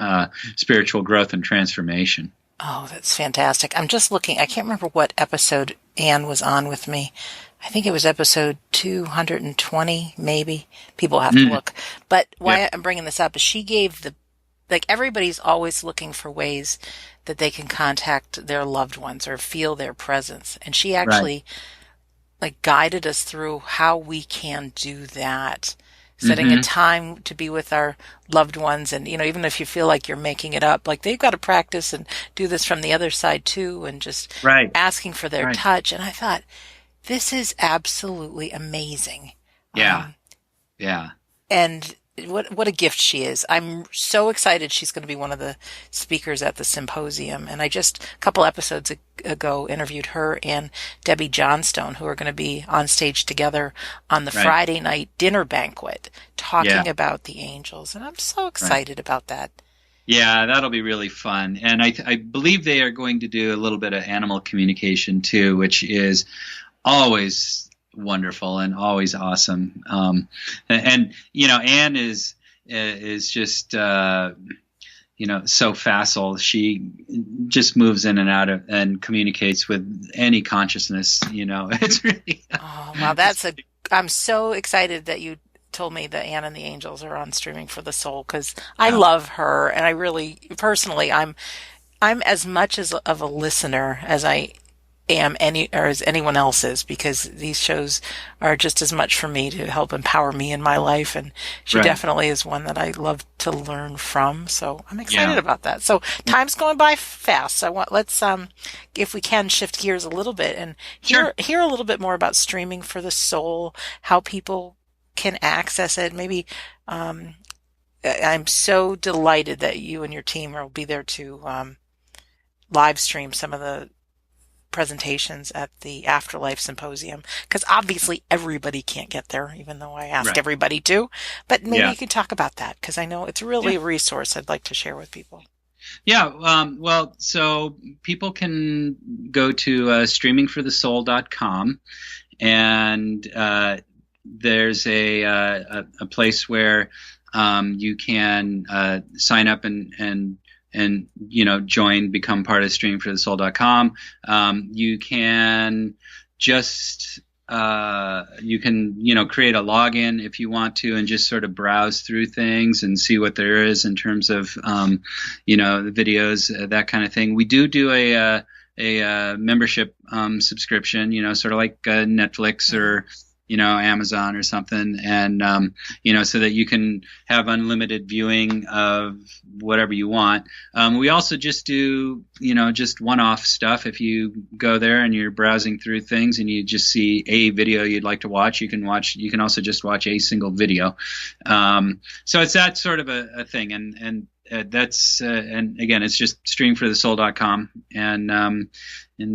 spiritual growth and transformation. Oh, that's fantastic. I'm just looking. I can't remember what episode Anne was on with me. I think it was episode 220, maybe. People have to look. But why I'm bringing this up is she gave everybody's always looking for ways that they can contact their loved ones or feel their presence. And she actually guided us through how we can do that. Setting a time to be with our loved ones. And, even if you feel like you're making it up, they've got to practice and do this from the other side too, and just asking for their touch. And I thought, this is absolutely amazing. Yeah. Yeah. And what a gift she is. I'm so excited she's going to be one of the speakers at the symposium. And I just, a couple episodes ago, interviewed her and Debbie Johnstone, who are going to be on stage together on the Friday night dinner banquet, talking about the angels. And I'm so excited about that. Yeah, that'll be really fun. And I believe they are going to do a little bit of animal communication too, which is always wonderful and always awesome. And Anne is just so facile. She just moves in and out of and communicates with any consciousness. It's really oh wow, I'm so excited that you told me that Anne and the Angels are on Streaming for the Soul, because I love her, and I really personally I'm as much of a listener as I am as anyone else is, because these shows are just as much for me to help empower me in my life, and she definitely is one that I love to learn from. So I'm excited about that. So time's going by fast. So let's if we can shift gears a little bit and hear a little bit more about Streaming for the Soul, how people can access it. Maybe I'm so delighted that you and your team will be there to live stream some of the presentations at the Afterlife Symposium, because obviously everybody can't get there, even though I ask everybody to. But maybe you could talk about that, because I know it's really a resource I'd like to share with people. Yeah, well, so people can go to streamingforthesoul.com, and there's a place where you can sign up and join, become part of streamingforthesoul.com. You can just you can create a login if you want to, and just sort of browse through things and see what there is in terms of the videos, that kind of thing. We do a membership subscription, sort of like Netflix or Amazon or something, and so that you can have unlimited viewing of whatever you want. We also just do just one-off stuff. If you go there and you're browsing through things and you just see a video you'd like to watch, you can also just watch a single video. So it's that sort of a thing, and that's and again, it's just streamingforthesoul.com, and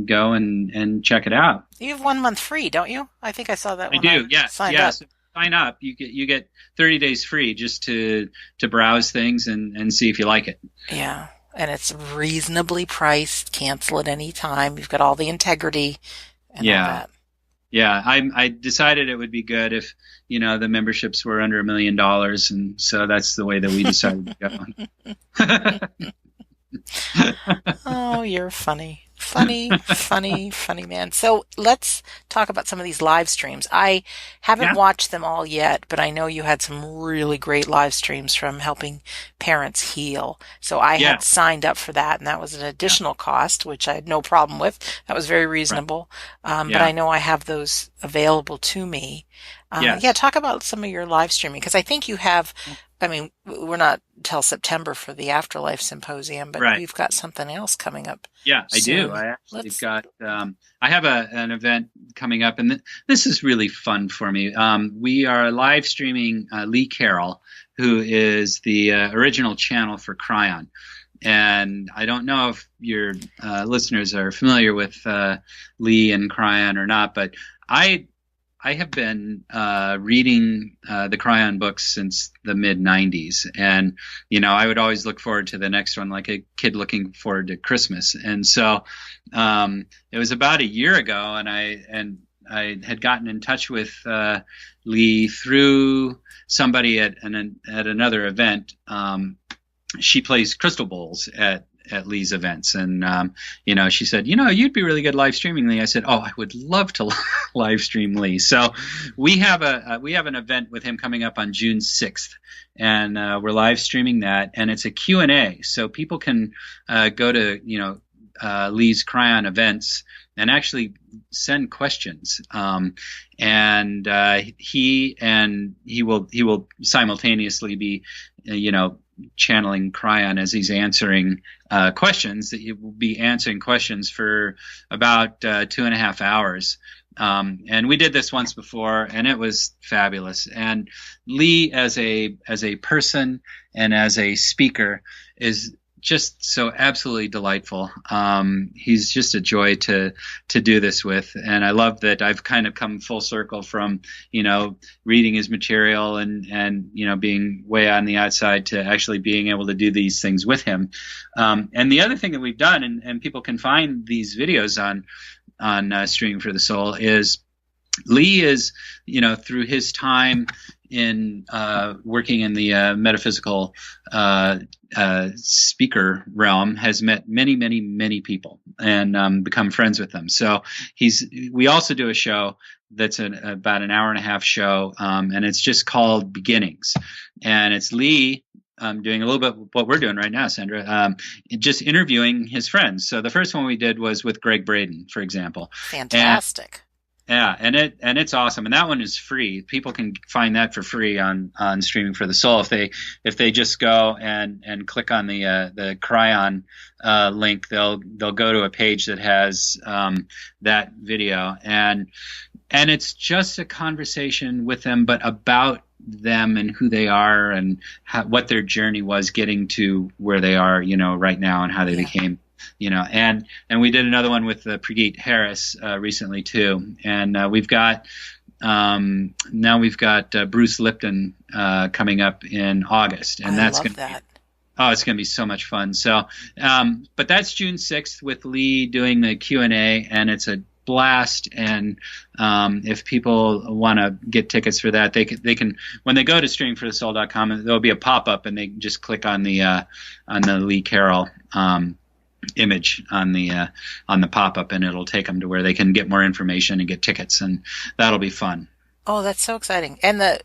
go and check it out. You have 1 month free, don't you? I think I saw that. I do. Signed up. So sign up. You get 30 days free just to browse things and see if you like it. Yeah, and it's reasonably priced. Cancel at any time. You've got all the integrity and all that. Yeah, I decided it would be good if the memberships were under $1 million, and so that's the way that we decided to go. Oh, you're funny. Funny man. So let's talk about some of these live streams. I haven't watched them all yet, but I know you had some really great live streams from helping parents heal. So I had signed up for that, and that was an additional cost, which I had no problem with. That was very reasonable. But I know I have those available to me. Talk about some of your live streaming, because I think you have I mean, we're not till September for the Afterlife Symposium, but Right. you've got something else coming up Yeah, I do. soon. I actually Let's, got. I have an event coming up, and this is really fun for me. We are live streaming Lee Carroll, who is the original channel for Kryon. And I don't know if your listeners are familiar with Lee and Kryon or not, but I I have been reading the Kryon books since the mid '90s, and I would always look forward to the next one, like a kid looking forward to Christmas. And so it was about a year ago, and I had gotten in touch with Lee through somebody at another event. She plays crystal bowls at Lee's events, and she said, you'd be really good live streaming Lee. I said, oh, I would love to live stream Lee. So we have an event with him coming up on June 6th, and we're live streaming that, and it's a Q&A, so people can go to Lee's Kryon events and actually send questions, and he will simultaneously be channeling Kryon as he's answering questions. That he will be answering questions for about 2.5 hours. And we did this once before, and it was fabulous. And Lee, as a person and as a speaker, is just so absolutely delightful. He's just a joy to do this with, and I love that I've kind of come full circle from reading his material and being way on the outside to actually being able to do these things with him. And the other thing that we've done, and people can find these videos on Streaming for the Soul, is Lee is through his time in working in the metaphysical speaker realm, has met many people and become friends with them. So we also do a show that's about an hour and a half show, and it's just called Beginnings, and it's Lee doing a little bit what we're doing right now, Sandra, just interviewing his friends. So the first one we did was with Greg Braden, for example. fantastic. Yeah, and it's awesome, and that one is free. People can find that for free on Streaming for the Soul if they just go and click on the Kryon link. They'll go to a page that has that video, and it's just a conversation with them, but about them and who they are and what their journey was getting to where they are, right now, and how they became. And we did another one with Pregeet Harris recently too, and we've got Bruce Lipton coming up in August, and I love that. It's going to be so much fun. So, but that's June 6th with Lee doing the Q&A, and it's a blast. And if people want to get tickets for that, they can when they go to streamingforthesoul.com, there'll be a pop-up, and they can just click on the Lee Carroll image on the pop-up, and it'll take them to where they can get more information and get tickets, and that'll be fun. Oh, that's so exciting. And the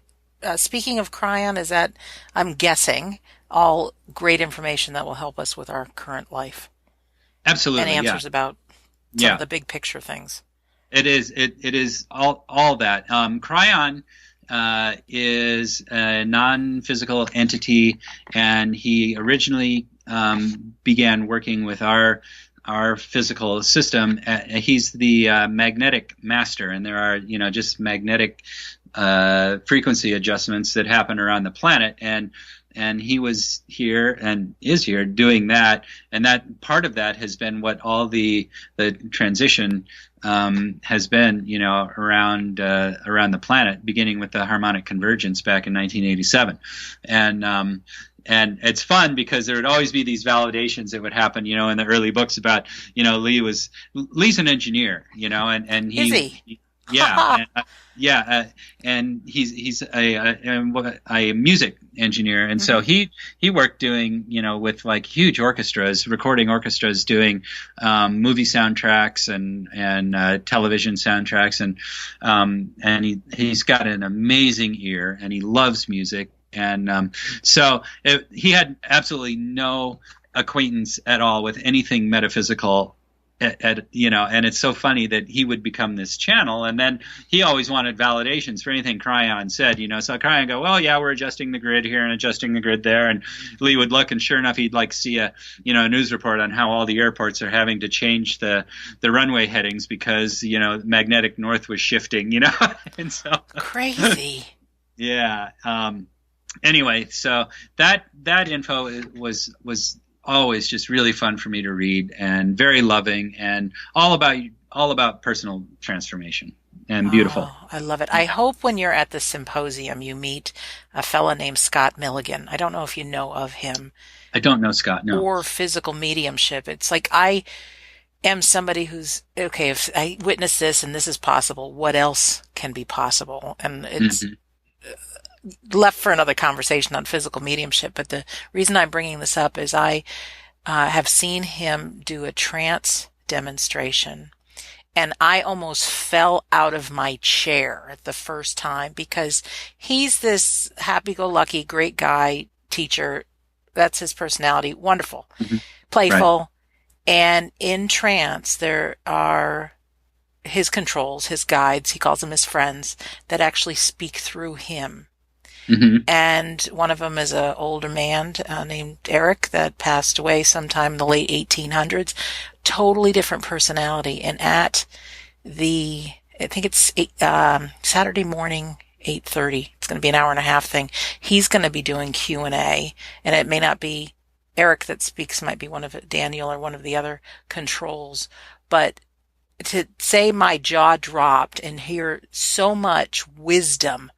speaking of Kryon, is that, I'm guessing, all great information that will help us with our current life? Absolutely. And answers about some of the big picture things. It is all that. Kryon is a non-physical entity, and he originally began working with our physical system. He's the magnetic master, and there are just magnetic frequency adjustments that happen around the planet, and he was here and is here doing that, and that part of that has been what all the transition has been, around the planet, beginning with the harmonic convergence back in 1987, and it's fun because there would always be these validations that would happen, in the early books about, Lee's an engineer, and Is he? Yeah, and he's a music engineer, and so he worked doing with like huge orchestras, recording orchestras, doing movie soundtracks and television soundtracks, and he's got an amazing ear, and he loves music, and so he had absolutely no acquaintance at all with anything metaphysical and it's so funny that he would become this channel, and then he always wanted validations for anything Kryon said, so Kryon go, well, yeah, we're adjusting the grid here and adjusting the grid there, and Lee would look, and sure enough, he'd like see a news report on how all the airports are having to change the runway headings because magnetic north was shifting, and so crazy. Yeah. Anyway, so that info was always just really fun for me to read, and very loving, and all about personal transformation, and beautiful. Oh, I love it. I hope when you're at the symposium you meet a fella named Scott Milligan. I don't know if you know of him. I don't know Scott, no. Or physical mediumship. It's like I am somebody who's, okay, if I witness this and this is possible, what else can be possible? And it's left for another conversation on physical mediumship. But the reason I'm bringing this up is I have seen him do a trance demonstration, and I almost fell out of my chair the first time because he's this happy-go-lucky, great guy, teacher. That's his personality. Wonderful, playful. Right. And in trance, there are his controls, his guides, he calls them his friends, that actually speak through him. And one of them is an older man named Eric that passed away sometime in the late 1800s. Totally different personality. And at I think it's Saturday morning, 8:30. It's going to be an hour and a half thing. He's going to be doing Q&A, and it may not be Eric that speaks, might be one of Daniel or one of the other controls. But to say my jaw dropped and hear so much wisdom,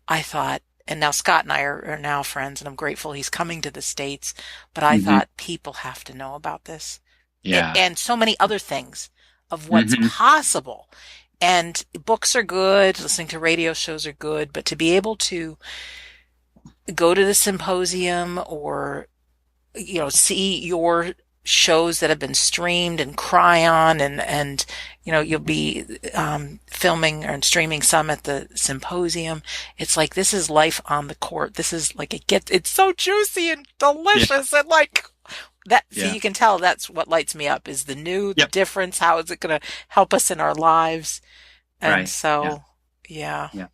I thought, and now Scott and I are now friends, and I'm grateful he's coming to the States, but I thought people have to know about this. Yeah. And so many other things of what's possible. And books are good, listening to radio shows are good, but to be able to go to the symposium or, see your shows that have been streamed and Kryon and you'll be filming and streaming some at the symposium. It's like, this is life on the court. This is like, it's so juicy and delicious and like that. So you can tell that's what lights me up is the difference. How is it going to help us in our lives? And so, yeah.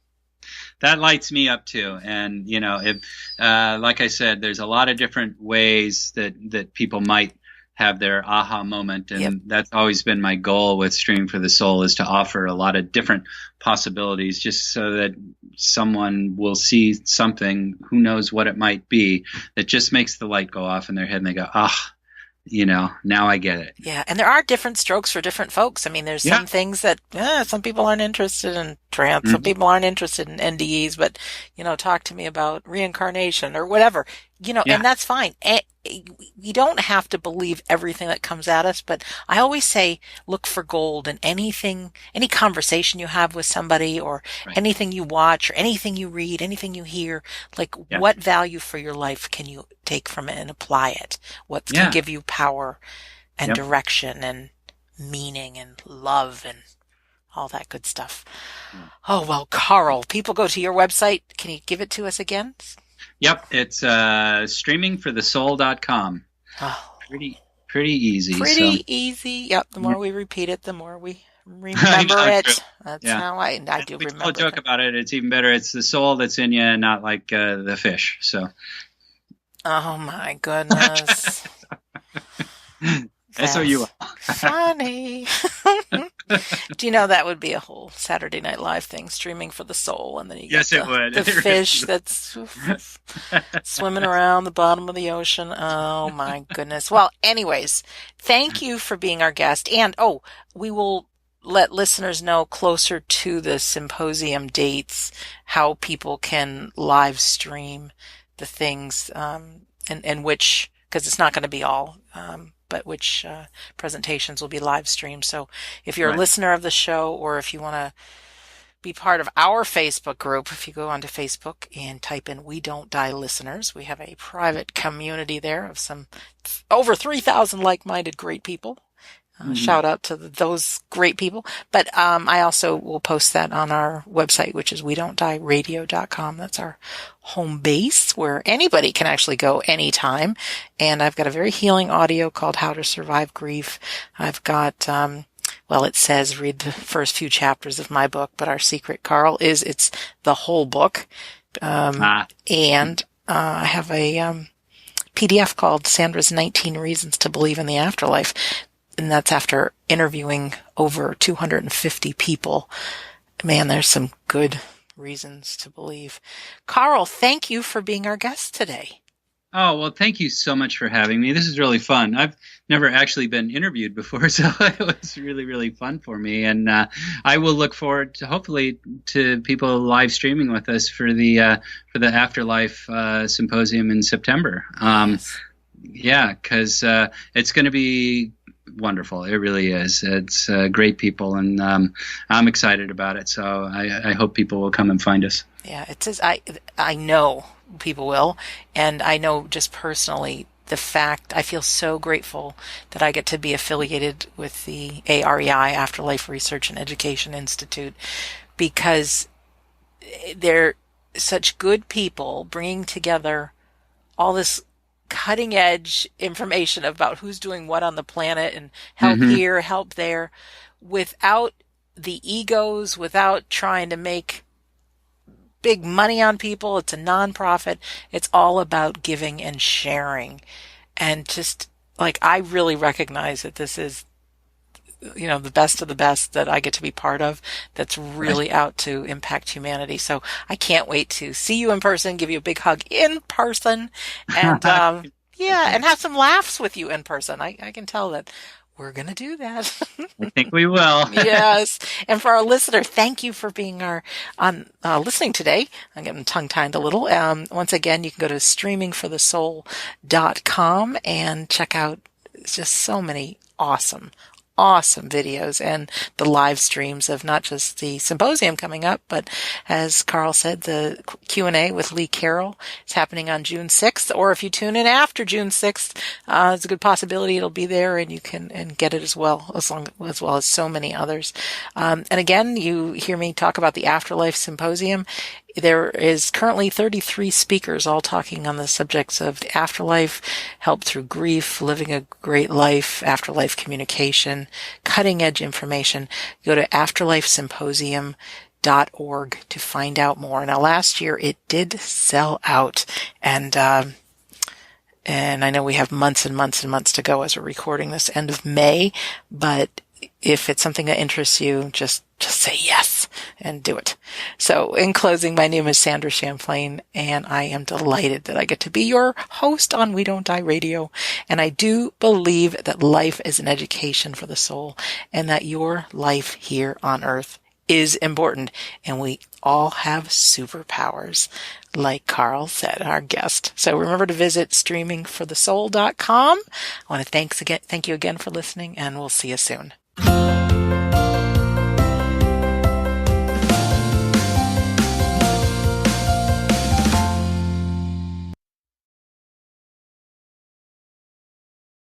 That lights me up too. And, if, like I said, there's a lot of different ways that people might have their aha moment. And that's always been my goal with Stream for the Soul, is to offer a lot of different possibilities just so that someone will see something, who knows what it might be, that just makes the light go off in their head and they go, now I get it. Yeah. And there are different strokes for different folks. I mean, there's some things that some people aren't interested in trance. Some people aren't interested in NDEs, but, talk to me about reincarnation or whatever, and that's fine. You don't have to believe everything that comes at us, but I always say, look for gold in any conversation you have with somebody or anything you watch or anything you read, anything you hear, like what value for your life can you take from it and apply it? What can give you power and direction and meaning and love and all that good stuff. Oh, well, Karl, people go to your website. Can you give it to us again? Yep, it's streamingforthesoul.com. Oh, pretty easy. Pretty easy. Yep. The more we repeat it, the more we remember it. That's how I do remember. People joke about it. It's even better. It's the soul that's in you, and not like the fish. So. Oh my goodness. That's you are. Funny. Do you know that would be a whole Saturday Night Live thing, Streaming for the Soul, and then you get the fish that's swimming around the bottom of the ocean. Oh my goodness. Well, anyways, thank you for being our guest. And we will let listeners know closer to the symposium dates how people can live stream the things, and which, because it's not going to be all, but which presentations will be live streamed. So if you're a listener of the show, or if you want to be part of our Facebook group, if you go onto Facebook and type in We Don't Die Listeners, we have a private community there of some over 3,000 like-minded great people. Shout out to those great people. But I also will post that on our website, which is wedon'tdieradio.com. That's our home base where anybody can actually go anytime. And I've got a very healing audio called How to Survive Grief. I've got, well, it says read the first few chapters of my book, but our secret, Karl, is it's the whole book. And I have a PDF called Sandra's 19 Reasons to Believe in the Afterlife. And that's after interviewing over 250 people. Man, there's some good reasons to believe. Karl, thank you for being our guest today. Oh, well, thank you so much for having me. This is really fun. I've never actually been interviewed before, so it was really, really fun for me. And I will look forward to hopefully to people live streaming with us for the Afterlife symposium in September. Yes. Yeah, because it's going to be wonderful. It really is. It's great people, and I'm excited about it. So I hope people will come and find us. Yeah, it says I know people will, and I know just personally the fact I feel so grateful that I get to be affiliated with the AREI, Afterlife Research and Education Institute, because they're such good people bringing together all this cutting edge information about who's doing what on the planet and help here, help there, without the egos, without trying to make big money on people. It's a nonprofit. It's all about giving and sharing. And just like, I really recognize that this is, the best of the best that I get to be part of, that's really out to impact humanity. So I can't wait to see you in person, give you a big hug in person, and and have some laughs with you in person. I can tell that we're going to do that. I think we will. Yes. And for our listener, thank you for being listening today. I'm getting tongue-tied a little. Once again, you can go to streamingforthesoul.com and check out just so many awesome videos and the live streams of not just the symposium coming up, but as Karl said, the Q&A with Lee Carroll is happening on June 6th, or if you tune in after June 6th, it's a good possibility it'll be there and you can get it as well as so many others. And again, you hear me talk about the Afterlife Symposium. There is currently 33 speakers all talking on the subjects of the afterlife, help through grief, living a great life, afterlife communication, cutting edge information. Go to afterlifesymposium.org to find out more. Now, last year it did sell out, and I know we have months and months and months to go as we're recording this end of May, but if it's something that interests you, just say yes and do it. So in closing, my name is Sandra Champlain, and I am delighted that I get to be your host on We Don't Die Radio. And I do believe that life is an education for the soul, and that your life here on earth is important, and we all have superpowers, like Karl said, our guest. So remember to visit streamingforthesoul.com. I want to thank you again for listening, and we'll see you soon.